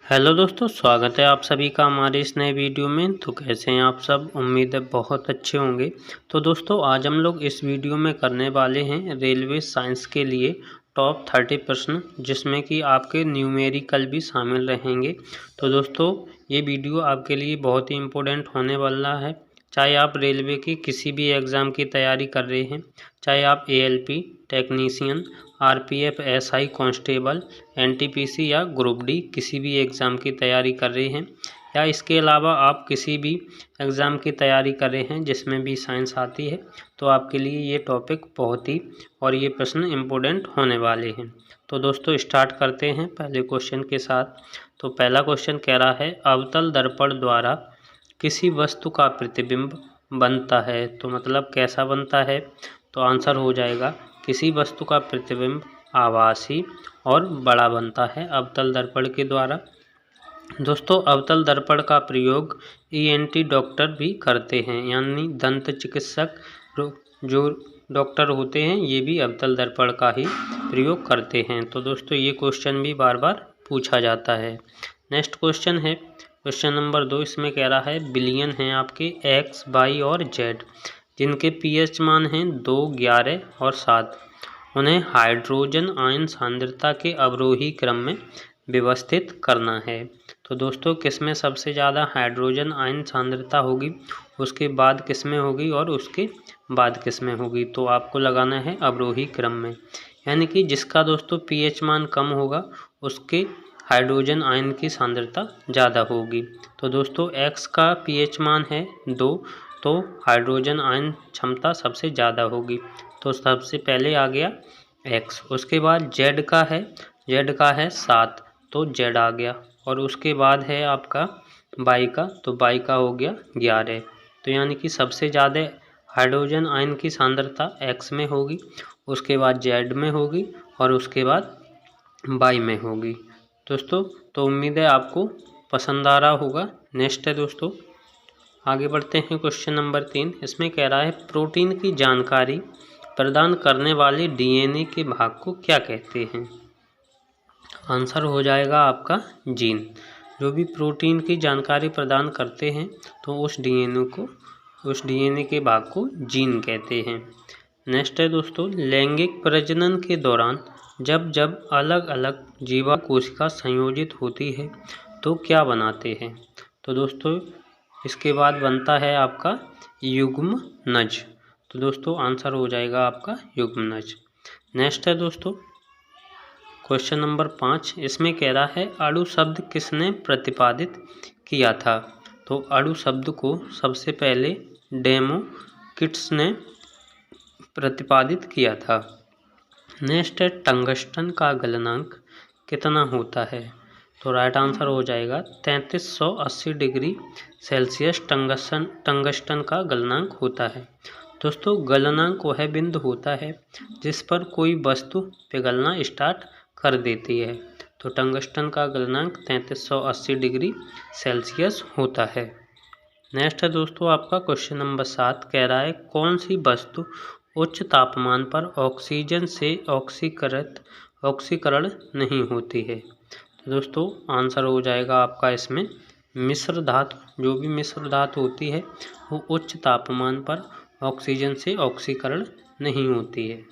Hello दोस्तों, स्वागत है आप सभी का हमारे इस नए वीडियो में। तो कैसे हैं आप सब? उम्मीद है बहुत अच्छे होंगे। तो दोस्तों आज हम लोग इस वीडियो में करने वाले हैं रेलवे साइंस के लिए टॉप 30 प्रश्न, जिसमें कि आपके न्यूमेरिकल भी शामिल रहेंगे। तो दोस्तों ये वीडियो आपके लिए बहुत ही इम्पोर्टेंट होने वाला है। चाहे आप रेलवे की किसी भी एग्ज़ाम की तैयारी कर रहे हैं, चाहे आप ALP technician, RPF SI constable, NTPC या ग्रुप डी किसी भी एग्ज़ाम की तैयारी कर रहे हैं, या इसके अलावा आप किसी भी एग्ज़ाम की तैयारी कर रहे हैं जिसमें भी साइंस आती है, तो आपके लिए ये टॉपिक बहुत ही और ये प्रश्न इम्पोर्टेंट होने वाले हैं। तो दोस्तों स्टार्ट करते हैं पहले क्वेश्चन के साथ। तो पहला क्वेश्चन कह रहा है, अवतल दर्पण द्वारा किसी वस्तु का प्रतिबिंब बनता है। तो मतलब कैसा बनता है? तो आंसर हो जाएगा, किसी वस्तु का प्रतिबिंब आभासी और बड़ा बनता है अवतल दर्पण के द्वारा। दोस्तों अवतल दर्पण का प्रयोग ENT डॉक्टर भी करते हैं, यानी दंत चिकित्सक जो डॉक्टर होते हैं ये भी अवतल दर्पण का ही प्रयोग करते हैं। तो दोस्तों ये क्वेश्चन भी बार बार पूछा जाता है। नेक्स्ट क्वेश्चन है क्वेश्चन नंबर 2। इसमें कह रहा है, बिलियन हैं आपके X, Y और Z, जिनके pH मान हैं 2, 11 और 7। उन्हें हाइड्रोजन आयन सांद्रता के अवरोही क्रम में व्यवस्थित करना है। तो दोस्तों किसमें सबसे ज़्यादा हाइड्रोजन आयन सांद्रता होगी, उसके बाद किसमें होगी और उसके बाद किसमें होगी? तो आपको लगाना है अवरोही क्रम में, यानी कि जिसका दोस्तों pH मान कम होगा उसके हाइड्रोजन आयन की सांद्रता ज़्यादा होगी। तो दोस्तों X का pH मान है 2, तो हाइड्रोजन आयन क्षमता सबसे ज़्यादा होगी। तो सबसे पहले आ गया X। उसके बाद Z का है 7, तो Z आ गया। और उसके बाद है आपका Y का, तो Y का हो गया 11। तो यानी कि सबसे ज़्यादा हाइड्रोजन आयन की सांद्रता X में होगी, उसके बाद Z में होगी और उसके बाद Y में होगी। दोस्तों तो उम्मीद है आपको पसंद आ रहा होगा। नेक्स्ट है दोस्तों, आगे बढ़ते हैं क्वेश्चन नंबर 3। इसमें कह रहा है, प्रोटीन की जानकारी प्रदान करने वाले DNA के भाग को क्या कहते हैं? आंसर हो जाएगा आपका जीन। जो भी प्रोटीन की जानकारी प्रदान करते हैं तो उस DNA के भाग को जीन कहते हैं। नेक्स्ट है दोस्तों, लैंगिक प्रजनन के दौरान जब जब अलग अलग जीवा कोशिका संयोजित होती है तो क्या बनाते हैं? तो दोस्तों इसके बाद बनता है आपका युग्मनज। तो दोस्तों आंसर हो जाएगा आपका युग्मनज। नेक्स्ट है दोस्तों क्वेश्चन नंबर 5। इसमें कह रहा है, अणु शब्द किसने प्रतिपादित किया था? तो अणु शब्द को सबसे पहले डेमोक्रिटस ने प्रतिपादित किया था। नेक्स्ट है, टंगस्टन का गलनांक कितना होता है? तो राइट आंसर हो जाएगा 3380 डिग्री सेल्सियस टंगस्टन का गलनांक होता है। दोस्तों गलनांक वह बिंदु होता है जिस पर कोई वस्तु पिघलना स्टार्ट कर देती है। तो टंगस्टन का गलनांक 3380 डिग्री सेल्सियस होता है। नेक्स्ट है दोस्तों आपका क्वेश्चन नंबर 7। कह रहा है, कौन सी वस्तु उच्च तापमान पर ऑक्सीजन से ऑक्सीकरण नहीं होती है? तो दोस्तों आंसर हो जाएगा आपका इसमें मिश्र धातु। जो भी मिश्र धातु होती है वो उच्च तापमान पर ऑक्सीजन से ऑक्सीकरण नहीं होती है।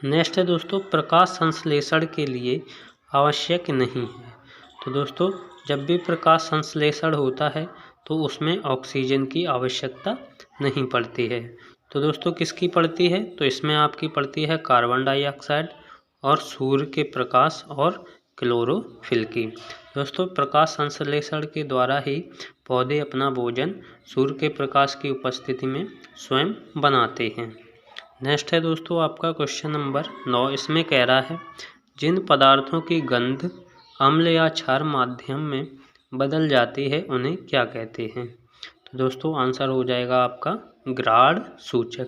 नेक्स्ट है दोस्तों, प्रकाश संश्लेषण के लिए आवश्यक नहीं है। तो दोस्तों जब भी प्रकाश संश्लेषण होता है तो उसमें ऑक्सीजन की आवश्यकता नहीं पड़ती है। तो दोस्तों किसकी पड़ती है? तो इसमें आपकी पड़ती है कार्बन डाइऑक्साइड और सूर्य के प्रकाश और क्लोरोफिल की। दोस्तों प्रकाश संश्लेषण के द्वारा ही पौधे अपना भोजन सूर्य के प्रकाश की उपस्थिति में स्वयं बनाते हैं। नेक्स्ट है दोस्तों आपका क्वेश्चन नंबर 9। इसमें कह रहा है, जिन पदार्थों की गंध अम्ल या क्षार माध्यम में बदल जाती है उन्हें क्या कहते हैं? तो दोस्तों आंसर हो जाएगा आपका ग्राड़ सूचक।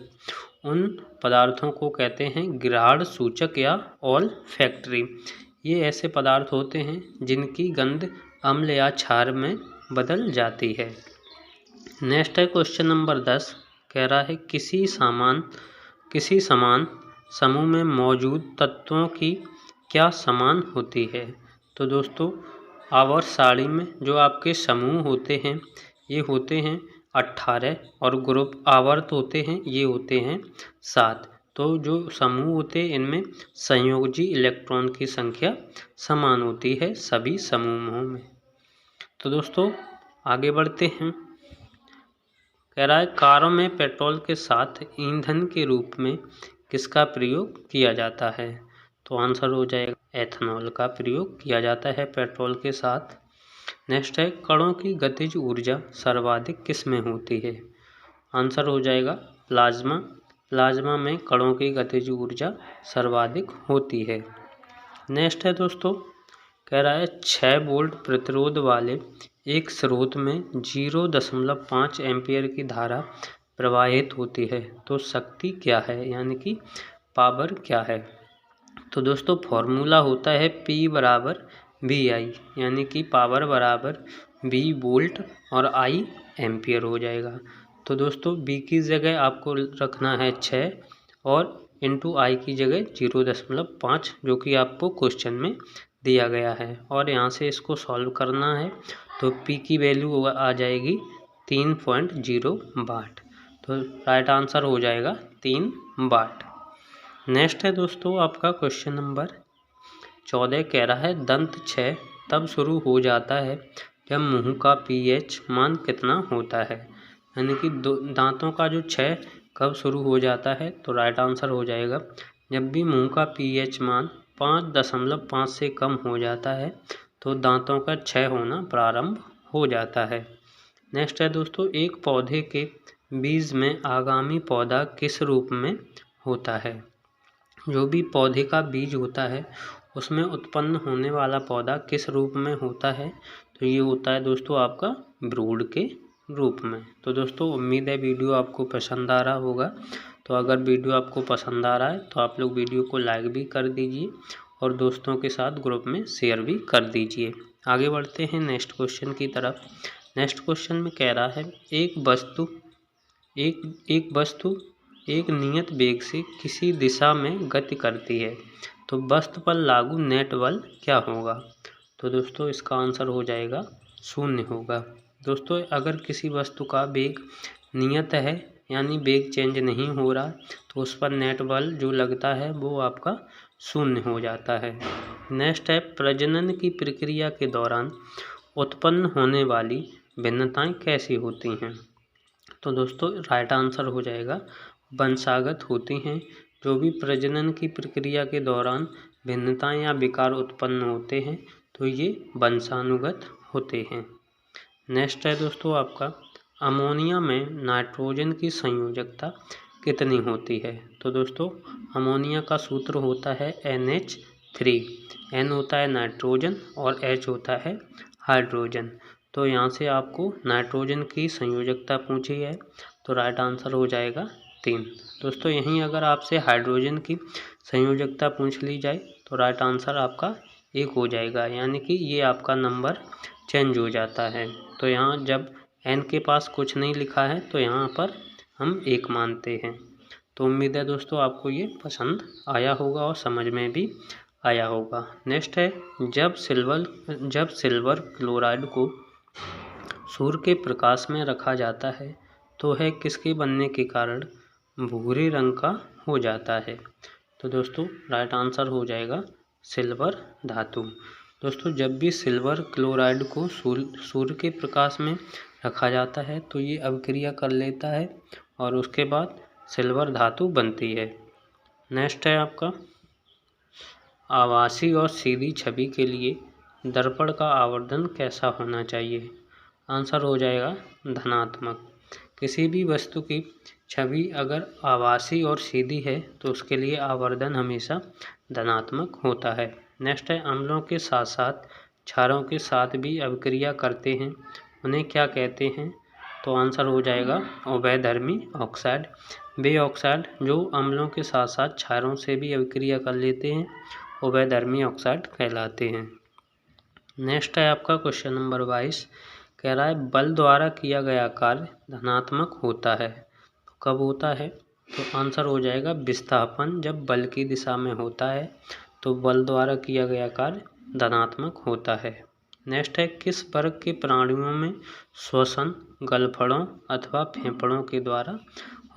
उन पदार्थों को कहते हैं ग्राड़ सूचक या ऑल्फैक्टरी। ये ऐसे पदार्थ होते हैं जिनकी गंध अम्ल या क्षार में बदल जाती है। नेक्स्ट है क्वेश्चन नंबर 10। कह रहा है, किसी समान समूह में मौजूद तत्वों की क्या समान होती है? तो दोस्तों आवर्त सारणी में जो आपके समूह होते हैं ये होते हैं 18 और ग्रुप आवर्त होते हैं ये होते हैं 7। तो जो समूह होते हैं इनमें संयोजी इलेक्ट्रॉन की संख्या समान होती है सभी समूहों में। तो दोस्तों आगे बढ़ते हैं। कह रहा है कारों में पेट्रोल के साथ ईंधन के रूप में किसका प्रयोग किया जाता है? तो आंसर हो जाएगा एथेनॉल का प्रयोग किया जाता है पेट्रोल के साथ। नेक्स्ट है कणों की गतिज ऊर्जा सर्वाधिक किस में होती है? आंसर हो जाएगा प्लाज्मा। प्लाज्मा में कणों की गतिज ऊर्जा सर्वाधिक होती है। नेक्स्ट है दोस्तों कह रहा है 6 वोल्ट प्रतिरोध वाले एक स्रोत में 0.5 एम्पियर की धारा प्रवाहित होती है तो शक्ति क्या है यानी कि पावर क्या है? तो दोस्तों फॉर्मूला होता है P बराबर VI यानी कि पावर बराबर V वोल्ट और I एम्पियर हो जाएगा। तो दोस्तों B की जगह आपको रखना है 6 और इंटू I की जगह 0.5 जो कि आपको क्वेश्चन में दिया गया है और यहाँ से इसको सॉल्व करना है। तो P की वैल्यू आ जाएगी 3.0 वाट। तो राइट आंसर हो जाएगा 3 वाट। नेक्स्ट है दोस्तों आपका क्वेश्चन नंबर 14 कह रहा है दंत क्षय तब शुरू हो जाता है जब मुंह का pH मान कितना होता है? यानी कि दांतों का जो क्षय कब शुरू हो जाता है? तो राइट आंसर हो जाएगा जब भी मुंह का pH मान 5.5 से कम हो जाता है तो दांतों का क्षय होना प्रारंभ हो जाता है। नेक्स्ट है दोस्तों एक पौधे के बीज में आगामी पौधा किस रूप में होता है? जो भी पौधे का बीज होता है उसमें उत्पन्न होने वाला पौधा किस रूप में होता है? तो ये होता है दोस्तों आपका ब्रूड के रूप में। तो दोस्तों उम्मीद है वीडियो आपको पसंद आ रहा होगा। तो अगर वीडियो आपको पसंद आ रहा है तो आप लोग वीडियो को लाइक भी कर दीजिए और दोस्तों के साथ ग्रुप में शेयर भी कर दीजिए। आगे बढ़ते हैं नेक्स्ट क्वेश्चन की तरफ। नेक्स्ट क्वेश्चन में कह रहा है एक वस्तु एक नियत वेग से किसी दिशा में गति करती है तो वस्तु पर लागू नेट बल क्या होगा? तो दोस्तों इसका आंसर हो जाएगा 0 होगा। दोस्तों अगर किसी वस्तु का वेग नियत है यानी वेग चेंज नहीं हो रहा तो उस पर नेट बल जो लगता है वो आपका 0 हो जाता है। नेक्स्ट है प्रजनन की प्रक्रिया के दौरान उत्पन्न होने वाली भिन्नताएं कैसी होती हैं? तो दोस्तों राइट आंसर हो जाएगा वंशागत होती हैं। जो भी प्रजनन की प्रक्रिया के दौरान भिन्नताएं या विकार उत्पन्न होते हैं तो ये वंशानुगत होते हैं। नेक्स्ट है दोस्तों आपका अमोनिया में नाइट्रोजन की संयोजकता कितनी होती है? तो दोस्तों अमोनिया का सूत्र होता है NH3। N होता है नाइट्रोजन और H होता है हाइड्रोजन। तो यहाँ से आपको नाइट्रोजन की संयोजकता पूछी है तो राइट आंसर हो जाएगा 3। दोस्तों यहीं अगर आपसे हाइड्रोजन की संयोजकता पूछ ली जाए तो राइट आंसर आपका 1 हो जाएगा यानी कि ये आपका नंबर चेंज हो जाता है। तो यहाँ जब N के पास कुछ नहीं लिखा है तो यहाँ पर हम 1 मानते हैं। तो उम्मीद है दोस्तों आपको ये पसंद आया होगा और समझ में भी आया होगा। नेक्स्ट है जब सिल्वर क्लोराइड को सूर्य के प्रकाश में रखा जाता है तो है किसके बनने के कारण भूरे रंग का हो जाता है? तो दोस्तों राइट आंसर हो जाएगा सिल्वर धातु। दोस्तों जब भी सिल्वर क्लोराइड को सूर्य के प्रकाश में रखा जाता है तो ये अभिक्रिया कर लेता है और उसके बाद सिल्वर धातु बनती है। नेक्स्ट है आपका आभासी और सीधी छवि के लिए दर्पण का आवर्धन कैसा होना चाहिए? आंसर हो जाएगा धनात्मक। किसी भी वस्तु की छवि अगर आभासी और सीधी है तो उसके लिए आवर्धन हमेशा धनात्मक होता है। नेक्स्ट है अम्लों के साथ साथ क्षारों के साथ भी अभिक्रिया करते हैं उन्हें क्या कहते हैं? तो आंसर हो जाएगा उभयधर्मी ऑक्साइड। वे ऑक्साइड जो अम्लों के साथ साथ क्षारों से भी अभिक्रिया कर लेते हैं उभयधर्मी ऑक्साइड कहलाते हैं। नेक्स्ट है आपका क्वेश्चन नंबर 22 कह रहा है बल द्वारा किया गया कार्य धनात्मक होता है तो कब होता है? तो आंसर हो जाएगा विस्थापन जब बल की दिशा में होता है तो बल द्वारा किया गया कार्य धनात्मक होता है। नेक्स्ट है किस वर्ग के प्राणियों में श्वसन गलफड़ों अथवा फेफड़ों के द्वारा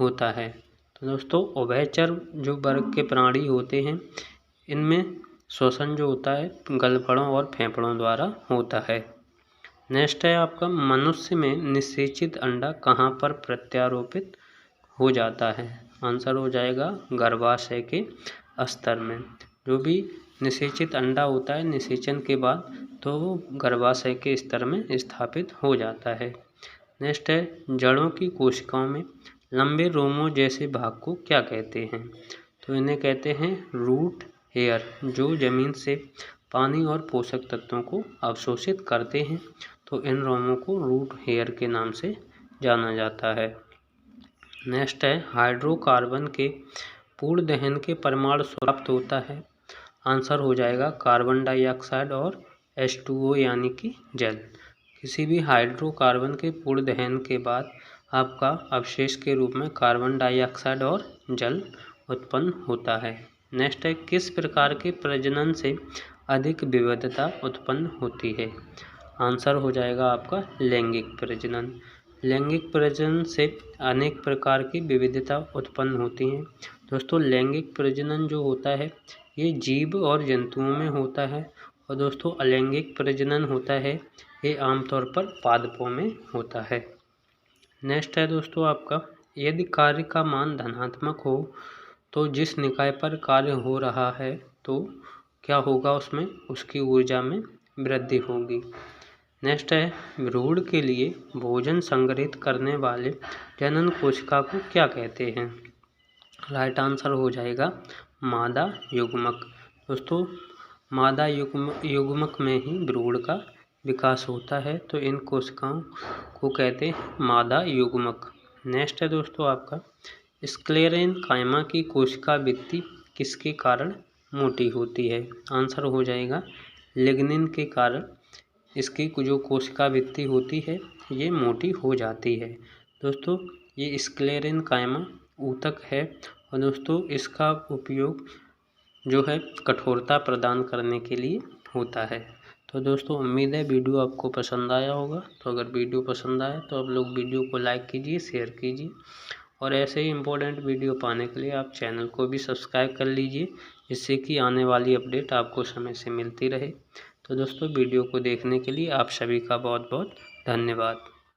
होता है। तो दोस्तों उभयचर जो वर्ग के प्राणी होते हैं इनमें श्वसन जो होता है गलफड़ों और फेफड़ों द्वारा होता है। नेक्स्ट है आपका मनुष्य में निषेचित अंडा कहाँ पर प्रत्यारोपित हो जाता है। आंसर हो जाएगा गर्भाशय के स्तर में। जो भी निषेचित अंडा होता है निषेचन के बाद तो वो गर्भाशय के स्तर में स्थापित हो जाता है। नेक्स्ट है जड़ों की कोशिकाओं में लंबे रोमों जैसे भाग को क्या कहते हैं। तो इन्हें कहते हैं रूट हेयर, जो जमीन से पानी और पोषक तत्वों को अवशोषित करते हैं। तो इन रोमों को रूट हेयर के नाम से जाना जाता है। नेक्स्ट है हाइड्रोकार्बन के पूर्ण दहन के परमाणु प्राप्त होता है। आंसर हो जाएगा कार्बन डाइऑक्साइड और H2O यानी कि जल। किसी भी हाइड्रोकार्बन के पूर्ण दहन के बाद आपका अवशेष के रूप में कार्बन डाइऑक्साइड और जल उत्पन्न होता है। नेक्स्ट है किस प्रकार के प्रजनन से अधिक विविधता उत्पन्न होती है। आंसर हो जाएगा आपका लैंगिक प्रजनन। लैंगिक प्रजनन से अनेक प्रकार की विविधता उत्पन्न होती हैं। दोस्तों लैंगिक प्रजनन जो होता है ये जीव और जंतुओं में होता है और दोस्तों अलैंगिक प्रजनन होता है ये आमतौर पर पादपों में होता है। नेक्स्ट है दोस्तों आपका यदि कार्य का मान धनात्मक हो तो जिस निकाय पर कार्य हो रहा है तो क्या होगा, उसमें उसकी ऊर्जा में वृद्धि होगी। नेक्स्ट है भ्रूण के लिए भोजन संग्रहित करने वाले जनन कोशिका को क्या कहते हैं। राइट आंसर हो जाएगा मादा युग्मक। दोस्तों मादा युग्मक में ही भ्रूण का विकास होता है तो इन कोशिकाओं को कहते हैं मादा युग्मक। नेक्स्ट है दोस्तों आपका स्क्लेरेनकाइमा की कोशिका भित्ति किसके कारण मोटी होती है। आंसर हो जाएगा लिग्निन के कारण इसकी जो कोशिका भित्ति होती है ये मोटी हो जाती है। दोस्तों ये स्क्लेरेनकाइमा ऊतक है और दोस्तों इसका उपयोग जो है कठोरता प्रदान करने के लिए होता है। तो दोस्तों उम्मीद है वीडियो आपको पसंद आया होगा। तो अगर वीडियो पसंद आए तो आप लोग वीडियो को लाइक कीजिए, शेयर कीजिए और ऐसे ही इम्पोर्टेंट वीडियो पाने के लिए आप चैनल को भी सब्सक्राइब कर लीजिए, जिससे कि आने वाली अपडेट आपको समय से मिलती रहे। तो दोस्तों वीडियो को देखने के लिए आप सभी का बहुत बहुत धन्यवाद।